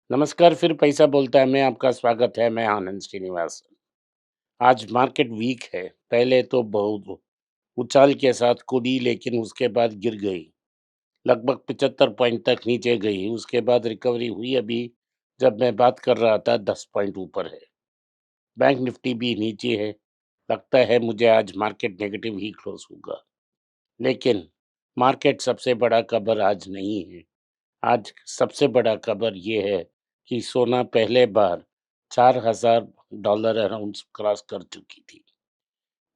नमस्कार, फिर पैसा बोलता है में आपका स्वागत है, मैं आनंद श्रीनिवास। आज मार्केट वीक है, पहले तो बहुत उछाल के साथ कूदी लेकिन उसके बाद गिर गई। लगभग 75 पॉइंट तक नीचे गई, उसके बाद रिकवरी हुई। अभी जब मैं बात कर रहा था 10 पॉइंट ऊपर है। बैंक निफ्टी भी नीचे है। लगता है मुझे आज मार्केट नेगेटिव ही क्लोज होगा। लेकिन मार्केट सबसे बड़ा खबर आज नहीं है। आज सबसे बड़ा खबर ये है कि सोना पहले बार 4,000 डॉलर अराउंड क्रॉस कर चुकी थी।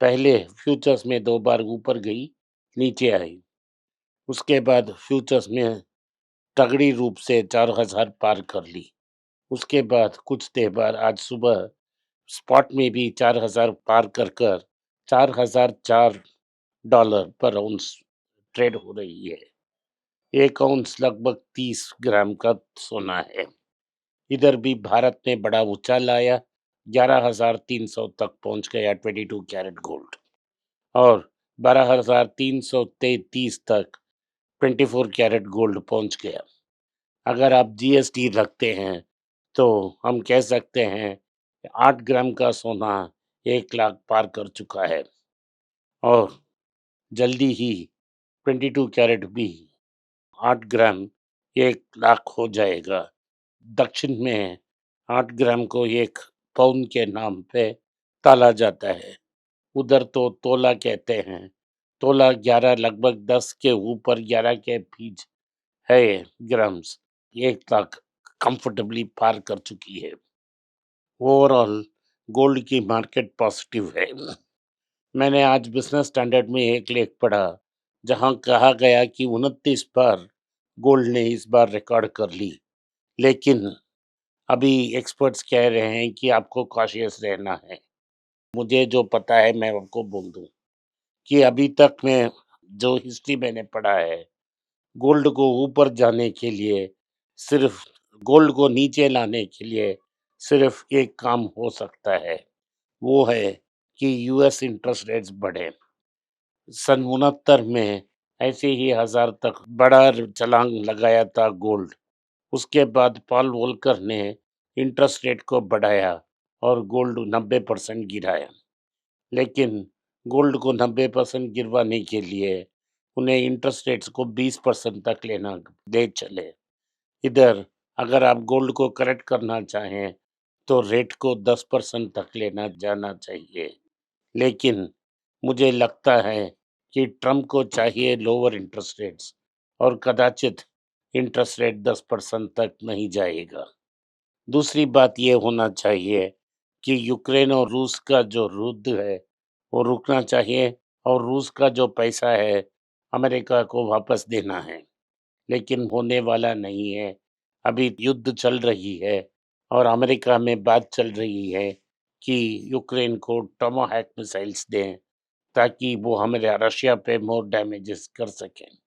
पहले फ्यूचर्स में 2 बार ऊपर गई, नीचे आई। उसके बाद फ्यूचर्स में तगड़ी रूप से 4,000 पार कर ली। उसके बाद कुछ देर बाद आज सुबह स्पॉट में भी 4,000 पार कर कर 4,004 डॉलर पर आउंस ट्रेड हो रही है। 1 आउंस लगभग 30 ग्राम का सोना है। इधर भी भारत ने बड़ा उछाल आया, 11,300 तक पहुंच गया 22 कैरेट गोल्ड और 12,333 तक 24 कैरेट गोल्ड पहुंच गया। अगर आप जीएसटी रखते हैं तो हम कह सकते हैं 8 ग्राम का सोना 1 लाख पार कर चुका है और जल्दी ही 22 कैरेट भी 8 ग्राम 1 लाख हो जाएगा। दक्षिण में 8 ग्राम को 1 पाउंड के नाम पे ताला जाता है। उधर तो तोला कहते हैं। तोला 11 लगभग 10 के ऊपर 11 के बीच है ग्राम्स। 1 लाख कंफर्टेबली पार कर चुकी है। ओवरऑल गोल्ड की मार्केट पॉजिटिव है। मैंने आज बिज़नेस स्टैंडर्ड में एक लेख पढ़ा, जहां कहा गया कि 29 बार गोल्ड ने इस बार रिकॉर्ड कर ली। लेकिन अभी एक्सपर्ट्स कह रहे हैं कि आपको कॉशियस रहना है। मुझे जो पता है मैं आपको बोल दूं कि अभी तक मैं जो हिस्ट्री मैंने पढ़ा है, गोल्ड को ऊपर जाने के लिए सिर्फ गोल्ड को नीचे लाने के लिए सिर्फ एक काम हो सकता है, वो है कि यूएस इंटरेस्ट रेट्स बढ़े। सन 69 में ऐसे ही 1000 तक बड़ा छलांग लगाया था गोल्ड। उसके बाद पॉल वोल्कर ने इंटरेस्ट रेट को बढ़ाया और गोल्ड 90% गिराया। लेकिन गोल्ड को 90% गिरवाने के लिए उन्हें इंटरेस्ट रेट्स को 20% तक लेना दे चले। इधर अगर आप गोल्ड को करेक्ट करना चाहें तो रेट को 10% तक लेना जाना चाहिए। लेकिन मुझे लगता है कि ट्रम्प को चाहिए लोअर इंटरेस्ट रेट्स और कदाचित इंटरेस्ट रेट 10% तक नहीं जाएगा। दूसरी बात ये होना चाहिए कि यूक्रेन और रूस का जो युद्ध है वो रुकना चाहिए और रूस का जो पैसा है अमेरिका को वापस देना है। लेकिन होने वाला नहीं है। अभी युद्ध चल रही है और अमेरिका में बात चल रही है कि यूक्रेन को टोमाहॉक मिसाइल्स दें ताकि वो हमारे रशिया पे मोर डैमेजेस कर सकें।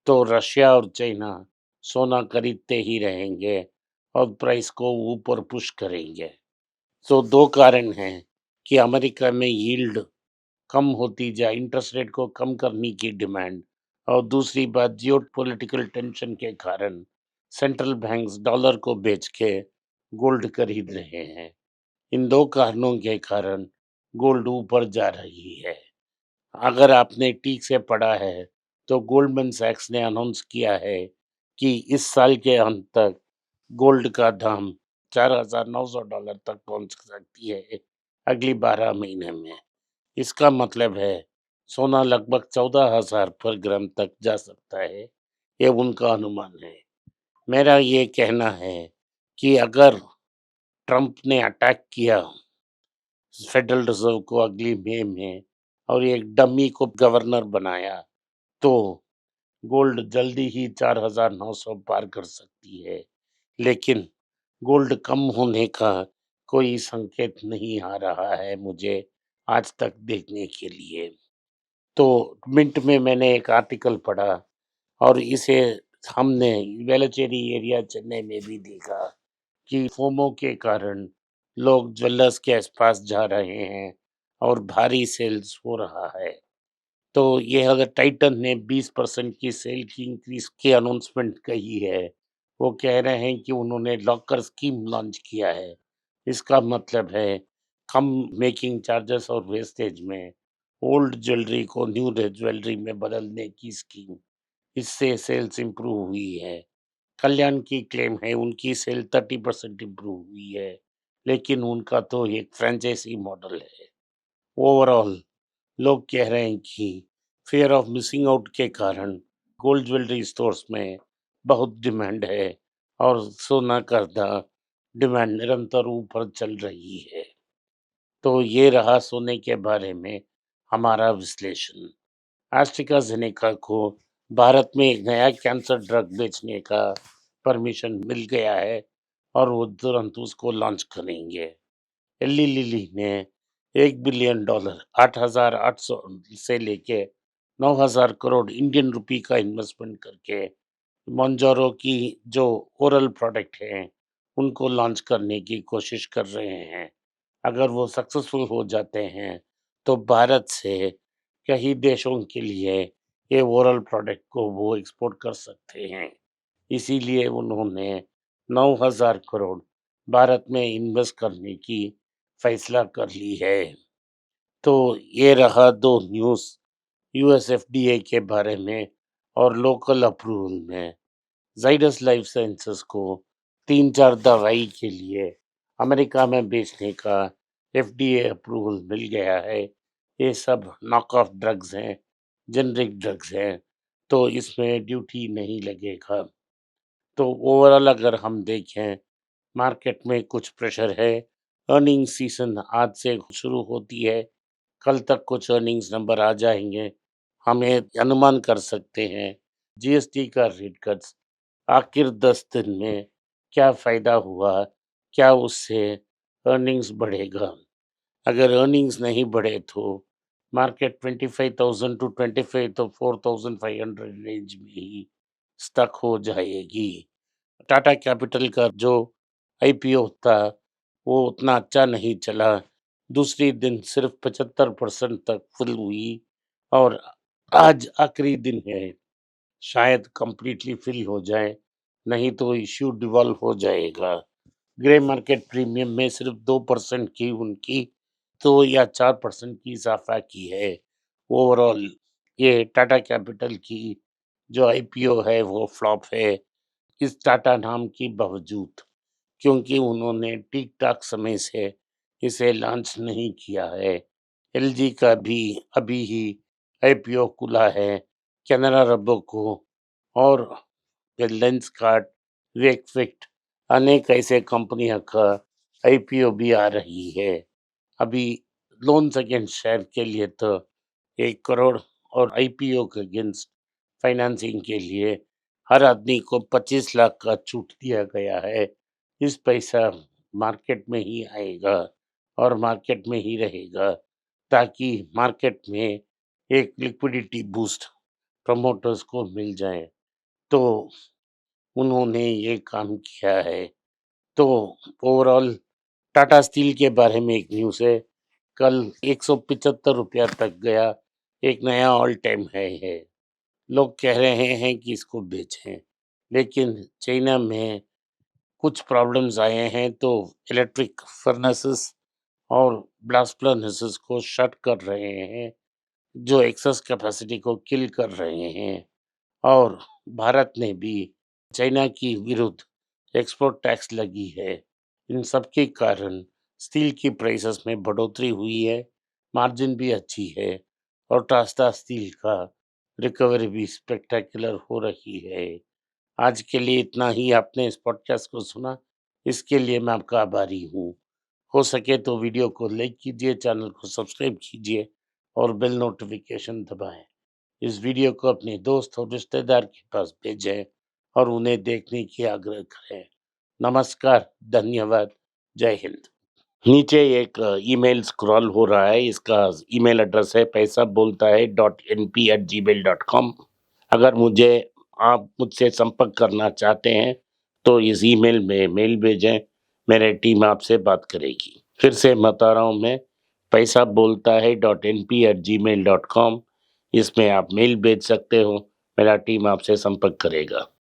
तो रशिया और चाइना सोना खरीदते ही रहेंगे और प्राइस को ऊपर पुश करेंगे। तो 2 कारण हैं कि अमेरिका में यील्ड कम होती जाए, इंटरेस्ट रेट को कम करने की डिमांड और दूसरी बात जियोपॉलिटिकल टेंशन के कारण सेंट्रल बैंक्स डॉलर को बेच के गोल्ड खरीद रहे हैं। इन 2 कारणों के कारण गोल्ड ऊपर जा रही है। अगर आपने ठीक से पढ़ा है तो गोल्डमैन सैक्स ने अनाउंस किया है कि इस साल के अंत तक गोल्ड का दाम $4,900 तक पहुंच सकती है अगली 12 महीने में। इसका मतलब है सोना लगभग 14,000 पर ग्राम तक जा सकता है, ये उनका अनुमान है। मेरा ये कहना है कि अगर ट्रंप ने अटैक किया फेडरल रिजर्व को अगली मई में और एक डमी को गवर्नर बनाया, तो गोल्ड जल्दी ही 4,900 पार कर सकती है। लेकिन गोल्ड कम होने का कोई संकेत नहीं आ रहा है मुझे आज तक देखने के लिए। तो मिंट में मैंने एक आर्टिकल पढ़ा और इसे हमने वेलचेरी एरिया चेन्नई में भी देखा कि फोमो के कारण लोग ज्वेलर्स के आसपास जा रहे हैं और भारी सेल्स हो रहा है। तो ये अगर टाइटन ने 20% की सेल की इंक्रीज की अनाउंसमेंट कही है वो कह रहे हैं कि उन्होंने लॉकर स्कीम लॉन्च किया है। इसका मतलब है कम मेकिंग चार्जेस और वेस्टेज में ओल्ड ज्वेलरी को न्यू ज्वेलरी में बदलने की स्कीम। इससे सेल्स इम्प्रूव हुई है। कल्याण की क्लेम है उनकी सेल 30% इम्प्रूव हुई है, लेकिन उनका तो एक फ्रेंचाइजी मॉडल है। ओवरऑल लोग कह रहे हैं कि फियर ऑफ मिसिंग आउट के कारण गोल्ड ज्वेलरी स्टोर्स में बहुत डिमांड है और सोना का डिमांड निरंतर ऊपर चल रही है। तो ये रहा सोने के बारे में हमारा विश्लेषण। एस्ट्राज़ेनेका को भारत में एक नया कैंसर ड्रग बेचने का परमिशन मिल गया है और वो तुरंत उसको लॉन्च करेंगे। एली लिली ने $1 बिलियन 8,800 से लेके 9,000 करोड़ इंडियन रुपी का इन्वेस्टमेंट करके मोंजोरो की जो ओरल प्रोडक्ट हैं उनको लॉन्च करने की कोशिश कर रहे हैं। अगर वो सक्सेसफुल हो जाते हैं तो भारत से कई देशों के लिए ये ओरल प्रोडक्ट को वो एक्सपोर्ट कर सकते हैं। इसीलिए उन्होंने 9,000 करोड़ भारत में इन्वेस्ट करने की फैसला कर ली है। तो ये रहा दो न्यूज़ यूएस एफडीए के बारे में और लोकल अप्रूवल में। जाइडस लाइफ साइंसेस को 3-4 दवाई के लिए अमेरिका में बेचने का एफडीए अप्रूवल मिल गया है। ये सब नॉक ऑफ ड्रग्स हैं, जेनरिक ड्रग्स हैं, तो इसमें ड्यूटी नहीं लगेगा। तो ओवरऑल अगर हम देखें मार्केट में कुछ प्रेशर है। अर्निंग सीजन आज से शुरू होती है। कल तक कुछ अर्निंग्स नंबर आ जाएंगे। हमें अनुमान कर सकते हैं जीएसटी का रेट कट्स आखिर 10 दिन में क्या फायदा हुआ, क्या उससे अर्निंग्स बढ़ेगा। अगर अर्निंग्स नहीं बढ़े तो मार्केट 25,000 टू 25 तो 4,500 रेंज में ही स्टक हो जाएगी। टाटा कैपिटल का जो आईपीओ था वो उतना अच्छा नहीं चला। दूसरी दिन सिर्फ 75% तक फुल हुई और आज आखिरी दिन है। शायद कंप्लीटली फिल हो जाए, नहीं तो इश्यू डिवॉल्व हो जाएगा। ग्रे मार्केट प्रीमियम में सिर्फ 2% की उनकी 2 या 4% की इजाफा की है। ओवरऑल ये टाटा कैपिटल की जो आईपीओ है वो फ्लॉप है इस टाटा नाम की बावजूद, क्योंकि उन्होंने ठीक ठाक समय से इसे लॉन्च नहीं किया है। एलजी का भी अभी ही आईपीओ खुला है। कैनरा रोबको और लेंसकार्ट, वेकफिट अनेक ऐसे कंपनियों का आईपीओ भी आ रही है। अभी लोन्स अगेंस्ट शेयर के लिए तो 1 करोड़ और आईपीओ के अगेंस्ट फाइनेंसिंग के लिए हर आदमी को 25 लाख का छूट दिया गया है। इस पैसा मार्केट में ही आएगा और मार्केट में ही रहेगा ताकि मार्केट में एक लिक्विडिटी बूस्ट प्रमोटर्स को मिल जाए। तो उन्होंने ये काम किया है। तो ओवरऑल टाटा स्टील के बारे में एक न्यूज़ है। कल 175 रुपया तक गया, एक नया ऑल टाइम हाई है। लोग कह रहे हैं कि इसको बेचें, लेकिन चाइना में कुछ प्रॉब्लम्स आए हैं तो इलेक्ट्रिक फर्नेसेस और ब्लास्ट फर्नेसेस को शट कर रहे हैं, जो एक्सेस कैपेसिटी को किल कर रहे हैं। और भारत ने भी चाइना की विरुद्ध एक्सपोर्ट टैक्स लगी है। इन सब के कारण स्टील की प्राइसेस में बढ़ोतरी हुई है, मार्जिन भी अच्छी है और टास्टा स्टील का रिकवरी भी स्पेक्टेकुलर हो रही है। आज के लिए इतना ही। आपने इस पॉडकास्ट को सुना, इसके लिए मैं आपका आभारी हूँ। हो सके तो वीडियो को लाइक कीजिए, चैनल को सब्सक्राइब कीजिए और बेल नोटिफिकेशन दबाएं। इस वीडियो को अपने दोस्त और रिश्तेदार के पास भेजें और उन्हें देखने की आग्रह करें। नमस्कार, धन्यवाद, जय हिंद। नीचे एक ईमेल स्क्रॉल हो रहा है, इसका ईमेल एड्रेस है पैसा बोलता है .np@gmail.com। अगर आप मुझसे संपर्क करना चाहते हैं तो इस ईमेल में मेल भेजें, मेरी टीम आपसे बात करेगी। फिर से बता रहा हूँ मैं, पैसा बोलता है .np@gmail.com। इसमें आप मेल भेज सकते हो, मेरा टीम आपसे संपर्क करेगा।